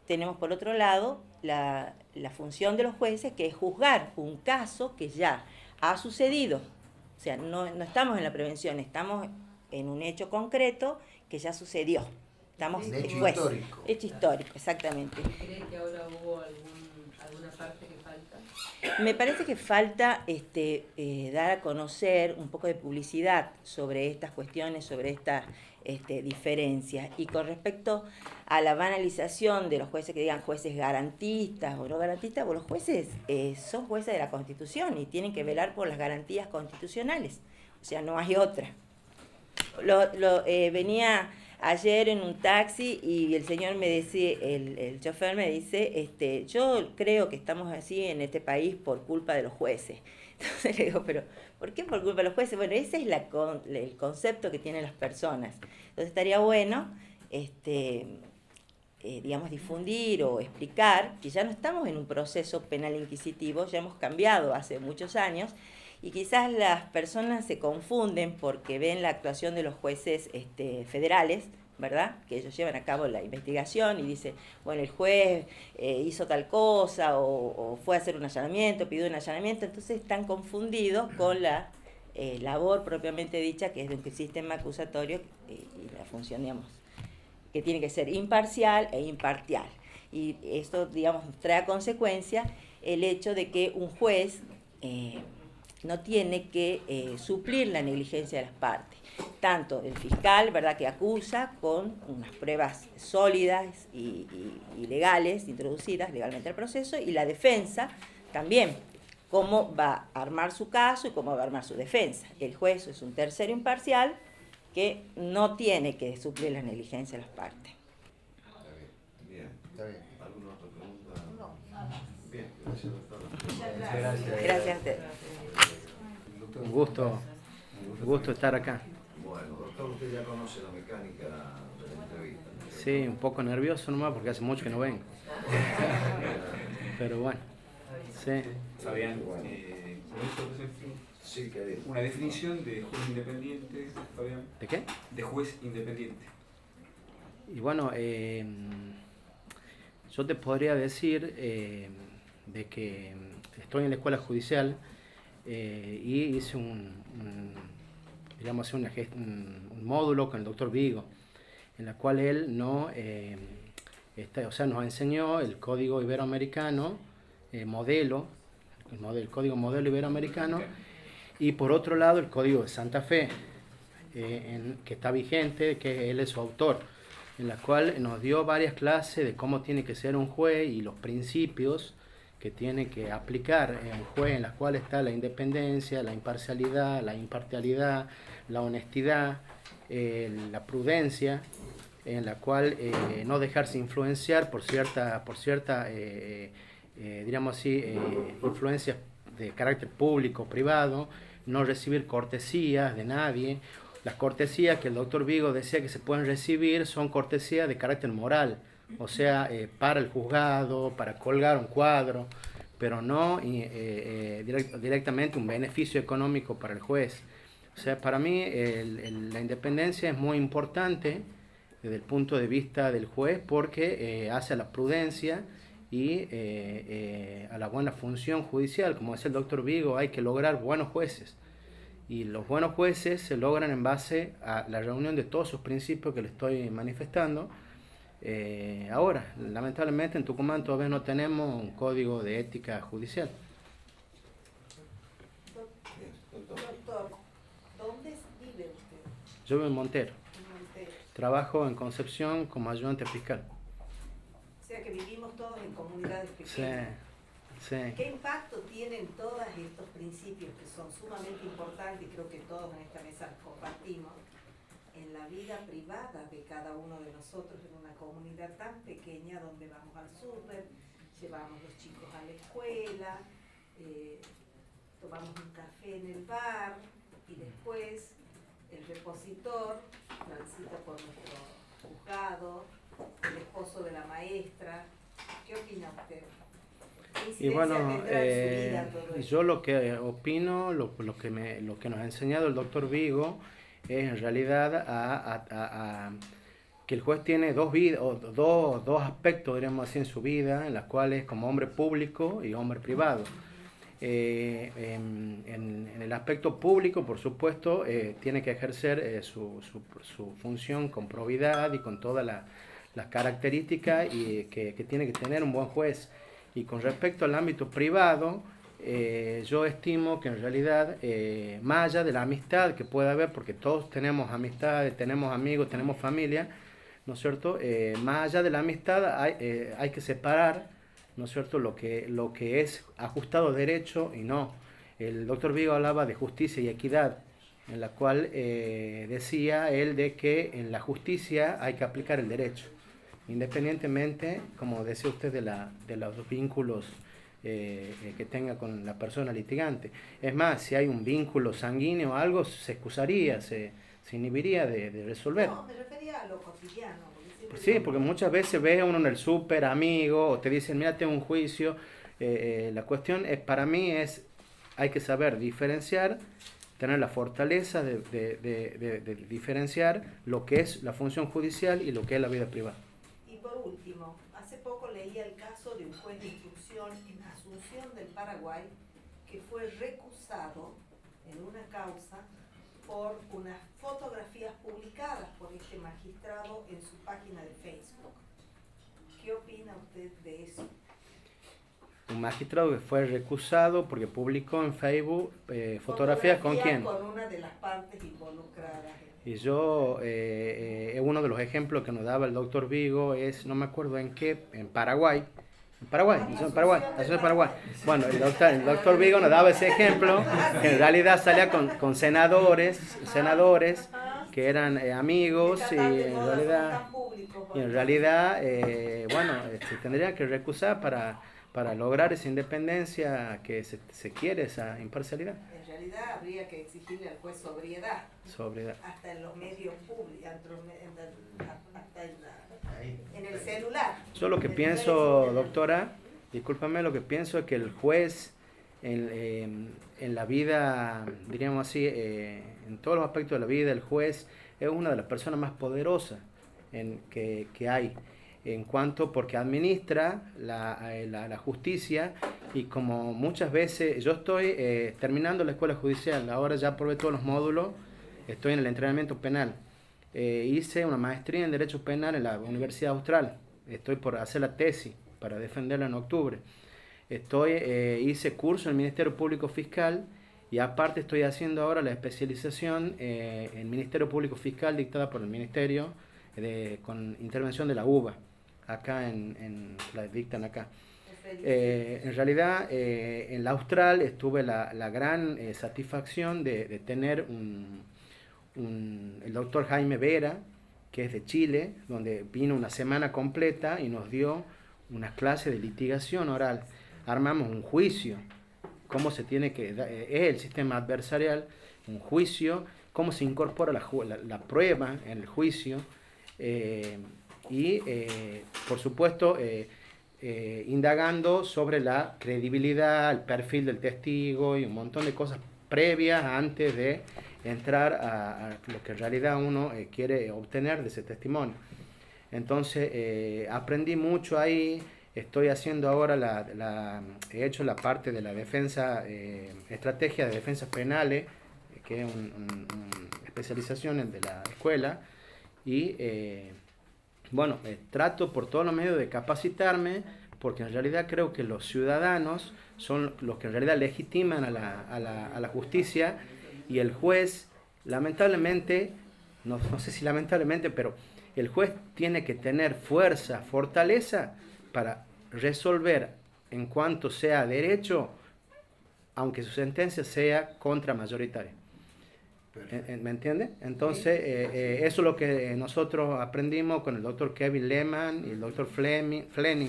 tenemos por otro lado la función de los jueces, que es juzgar un caso que ya ha sucedido. O sea, no estamos en la prevención, estamos en un hecho concreto que ya sucedió. Estamos un hecho juez, histórico. Hecho histórico, exactamente. ¿Cree que ahora hubo alguna parte que falta? Me parece que falta dar a conocer un poco de publicidad sobre estas cuestiones, sobre estas diferencias. Y con respecto a la banalización de los jueces, que digan jueces garantistas o no garantistas, pues los jueces son jueces de la Constitución y tienen que velar por las garantías constitucionales. O sea, no hay otra. Venía ayer en un taxi y el señor me decía, el chofer me dice, yo creo que estamos así en este país por culpa de los jueces. Entonces le digo, pero ¿por qué por culpa de los jueces? Bueno, ese es el concepto que tienen las personas. Entonces estaría bueno, digamos, difundir o explicar que ya no estamos en un proceso penal inquisitivo, ya hemos cambiado hace muchos años, y quizás las personas se confunden porque ven la actuación de los jueces federales, ¿verdad?, que ellos llevan a cabo la investigación y dicen, bueno, el juez hizo tal cosa o fue a hacer un allanamiento, pidió un allanamiento. Entonces están confundidos con la labor propiamente dicha, que es de un sistema acusatorio, y la función, digamos, que tiene que ser imparcial e imparcial. Y esto, digamos, trae a consecuencia el hecho de que un juez no tiene que suplir la negligencia de las partes. Tanto el fiscal, ¿verdad?, que acusa con unas pruebas sólidas y legales, introducidas legalmente al proceso, y la defensa también, cómo va a armar su caso y cómo va a armar su defensa. El juez es un tercero imparcial que no tiene que suplir la negligencia de las partes. Bien. Está bien. ¿Alguna otra pregunta? No, nada. Bien, gracias, doctora. Muchas gracias. Gracias a usted. Un gusto estar acá. Bueno, doctor, usted ya conoce la mecánica de la entrevista, ¿no? Sí, un poco nervioso nomás porque hace mucho que no vengo. Pero bueno, sí. Fabián, Bueno. Sí, que una definición de juez independiente, Fabián. ¿De qué? De juez independiente. Y bueno, yo te podría decir de que estoy en la escuela judicial y hice digamos, un módulo con el doctor Vigo, en la cual él nos enseñó el código iberoamericano, el código modelo iberoamericano, y por otro lado el código de Santa Fe, que está vigente, que él es su autor, en la cual nos dio varias clases de cómo tiene que ser un juez y los principios que tiene que aplicar un juez, en las cuales está la independencia, la imparcialidad, la imparcialidad, la honestidad, la prudencia, en la cual no dejarse influenciar por cierta diríamos así, influencias de carácter público, privado, no recibir cortesías de nadie. Las cortesías que el doctor Vigo decía que se pueden recibir son cortesías de carácter moral, o sea, para el juzgado, para colgar un cuadro, pero no directamente un beneficio económico para el juez. O sea, para mí la independencia es muy importante desde el punto de vista del juez porque hace a la prudencia y a la buena función judicial. Como decía el doctor Vigo, hay que lograr buenos jueces. Y los buenos jueces se logran en base a la reunión de todos esos principios que le estoy manifestando. Ahora, lamentablemente en Tucumán todavía no tenemos un código de ética judicial. Doctor, ¿dónde vive usted? Yo vivo en Montero. En Montero. Trabajo en Concepción como ayudante fiscal. O sea que vivimos todos en comunidades Sí, pequeñas. sí. ¿Qué impacto tienen todos estos principios que son sumamente importantes y creo que todos en esta mesa los compartimos en la vida privada de cada uno de nosotros en una comunidad tan pequeña donde vamos al súper, llevamos los chicos a la escuela, tomamos un café en el bar y después el repositor transita por nuestro juzgado, el esposo de la maestra? ¿Qué opina usted? Y bueno, yo lo que opino, lo que nos ha enseñado el doctor Vigo es en realidad que el juez tiene dos aspectos, diríamos así, en su vida, en las cuales como hombre público y hombre privado. En el aspecto público, por supuesto, tiene que ejercer su función con probidad y con todas las características que tiene que tener un buen juez. Y con respecto al ámbito privado, yo estimo que en realidad, más allá de la amistad que pueda haber, porque todos tenemos amistades, tenemos amigos, tenemos familia, ¿no es cierto? Más allá de la amistad hay que separar, ¿no es cierto?, lo que es ajustado a derecho y no. El doctor Vigo hablaba de justicia y equidad, en la cual decía él de que en la justicia hay que aplicar el derecho, independientemente, como decía usted, de los vínculos que tenga con la persona litigante. Es más, si hay un vínculo sanguíneo o algo, se excusaría, se inhibiría de resolver. No, me refería a lo cotidiano. Sí, porque muchas veces ve a uno en el súper, amigo, o te dicen, mira, tengo un juicio. La cuestión es, para mí, hay que saber diferenciar, tener la fortaleza de diferenciar lo que es la función judicial y lo que es la vida privada. Y por último, hace poco leía el caso de un juez de instrucción en Asunción del Paraguay que fue recusado en una causa por unas fotografías publicadas por este magistrado en su página de Facebook. ¿Qué opina usted de eso? Un magistrado que fue recusado porque publicó en Facebook fotografías con quién. Con una de las partes involucradas. Y yo, uno de los ejemplos que nos daba el doctor Vigo es, no me acuerdo en qué, en Paraguay. En Paraguay. Bueno, el doctor Vigo nos daba ese ejemplo, que en realidad salía con senadores que eran amigos y en realidad tendría que recusar para lograr esa independencia que se quiere, esa imparcialidad. En realidad habría que exigirle al juez sobriedad. Hasta en los medios públicos, hasta en el celular. Yo lo que pienso, doctora, discúlpame, lo que pienso es que el juez en la vida, diríamos así, en todos los aspectos de la vida, el juez es una de las personas más poderosas que hay. En cuanto porque administra la justicia y como muchas veces yo estoy terminando la escuela judicial, ahora ya probé todos los módulos, estoy en el entrenamiento penal, hice una maestría en Derecho Penal en la Universidad Austral, estoy por hacer la tesis para defenderla en octubre, hice curso en el Ministerio Público Fiscal y aparte estoy haciendo ahora la especialización en Ministerio Público Fiscal dictada por el Ministerio con intervención de la UBA. Acá la dictan acá. En realidad, en la Austral tuve la gran satisfacción de tener el doctor Jaime Vera, que es de Chile, donde vino una semana completa y nos dio unas clases de litigación oral. Armamos un juicio, cómo se tiene que es el sistema adversarial, un juicio, cómo se incorpora la prueba en el juicio. Por supuesto, indagando sobre la credibilidad, el perfil del testigo y un montón de cosas previas antes de entrar a lo que en realidad uno quiere obtener de ese testimonio. Entonces, aprendí mucho ahí, estoy haciendo ahora he hecho la parte de la defensa, estrategia de defensas penales, que es una especialización de la escuela, y trato por todos los medios de capacitarme, porque en realidad creo que los ciudadanos son los que en realidad legitiman a la justicia, y el juez, lamentablemente, no sé si lamentablemente, pero el juez tiene que tener fuerza, fortaleza para resolver en cuanto sea derecho, aunque su sentencia sea contramayoritaria. ¿Me entiende? Entonces, eso es lo que nosotros aprendimos con el doctor Kevin Lehman y el doctor Fleming,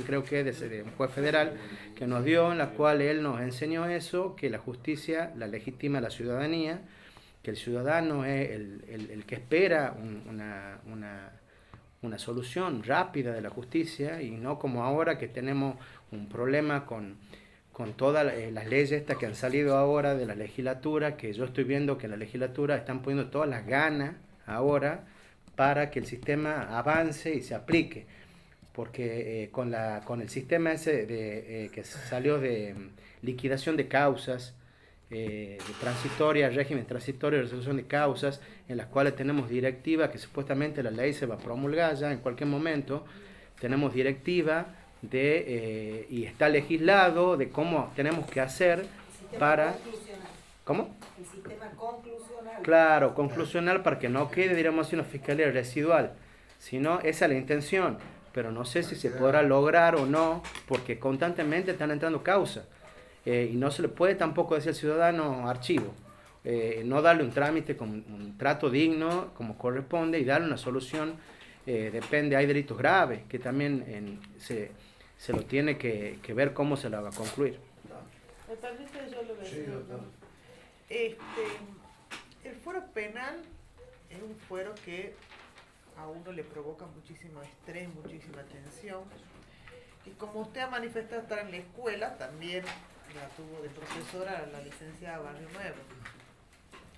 creo que es de un juez federal, que nos dio, en la cual él nos enseñó eso, que la justicia la legitima la ciudadanía, que el ciudadano es el que espera una solución rápida de la justicia, y no como ahora que tenemos un problema con todas las leyes estas que han salido ahora de la legislatura, que yo estoy viendo que en la legislatura están poniendo todas las ganas ahora para que el sistema avance y se aplique. Porque con el sistema ese que salió de liquidación de causas, régimen transitorio de resolución de causas, en las cuales tenemos directiva, que supuestamente la ley se va a promulgar ya en cualquier momento, tenemos directiva y está legislado de cómo tenemos que hacer para... ¿Cómo? El sistema conclusional. Claro, conclusional, para que no quede, diríamos así, una fiscalía residual, sino esa es la intención, pero no sé si se podrá lograr o no, porque constantemente están entrando causas, y no se le puede tampoco decir al ciudadano archivo, no darle un trámite con un trato digno como corresponde y darle una solución. Depende, hay delitos graves que también se lo tiene que ver cómo se la va a concluir. Me permite, yo lo veo. Sí, doctor. El fuero penal es un fuero que a uno le provoca muchísimo estrés, muchísima tensión. Y como usted ha manifestado estar en la escuela, también la tuvo de profesora la licenciada Barrio Nuevo.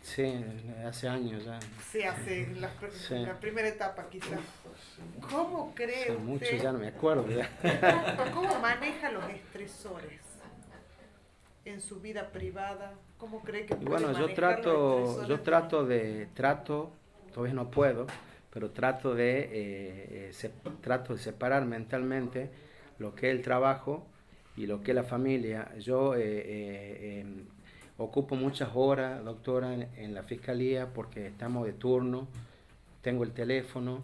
Sí, hace años ya. Sí, hace la primera etapa quizás. ¿Cómo cree hace usted? Mucho ya no me acuerdo ya. ¿Cómo maneja los estresores? en su vida privada? ¿Cómo cree que Y puede bueno, yo trato, todavía no puedo, pero trato de separar mentalmente lo que es el trabajo y lo que es la familia. Yo ocupo muchas horas, doctora, en la fiscalía porque estamos de turno, tengo el teléfono,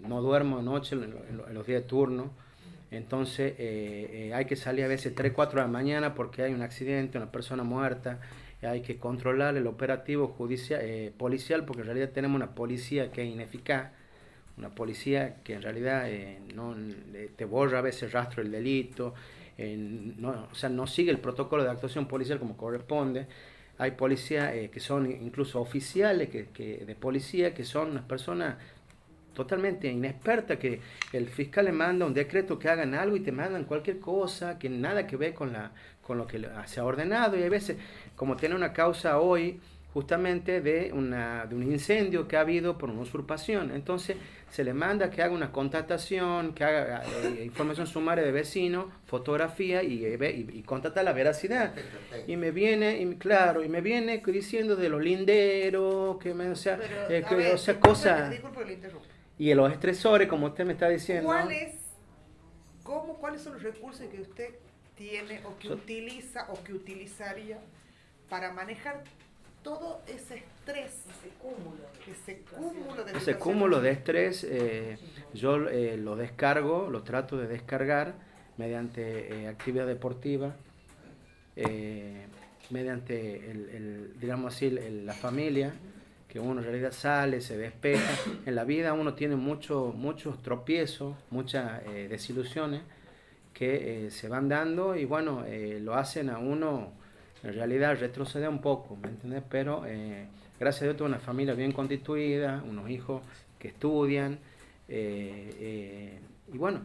no duermo de noche en los días de turno, entonces hay que salir a veces 3, 4 de la mañana porque hay un accidente, una persona muerta, hay que controlar el operativo policial porque en realidad tenemos una policía que es ineficaz, una policía que en realidad no te borra a veces rastro del delito, no sigue el protocolo de actuación policial como corresponde. Hay policías que son incluso oficiales de policía, que son unas personas totalmente inexpertas, que el fiscal le manda un decreto que hagan algo y te mandan cualquier cosa que nada que ver con lo que se ha ordenado. Y hay veces, como tiene una causa hoy, justamente de un incendio que ha habido por una usurpación. Entonces se le manda que haga una contratación, que haga información sumaria de vecino, fotografía y contrata la veracidad. Y me viene, diciendo de los linderos, cosas. Disculpe que le interrumpa. Y los estresores, como usted me está diciendo. ¿Cuáles son los recursos que usted tiene o que utiliza o que utilizaría para manejar todo ese estrés, ese cúmulo de estrés? Yo lo descargo, lo trato de descargar mediante actividad deportiva, mediante digamos así, la familia, que uno en realidad sale, se despeja. En la vida uno tiene muchos tropiezos, muchas desilusiones que se van dando y bueno, lo hacen a uno en realidad retroceder un poco, ¿me entiendes? Pero gracias a Dios tengo una familia bien constituida, unos hijos que estudian y bueno,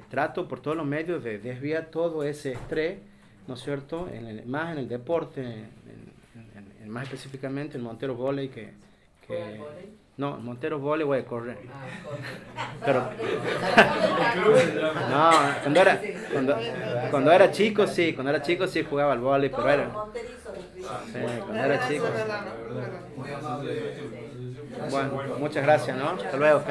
trato por todos los medios de desviar todo ese estrés, ¿no es cierto? Más en el deporte, más específicamente en Monteros Volley no, en Monteros Volley voy a correr. Pero no, cuando era chico sí jugaba al vóley, pero era cuando era chico. Bueno, muchas gracias, ¿no? Hasta luego.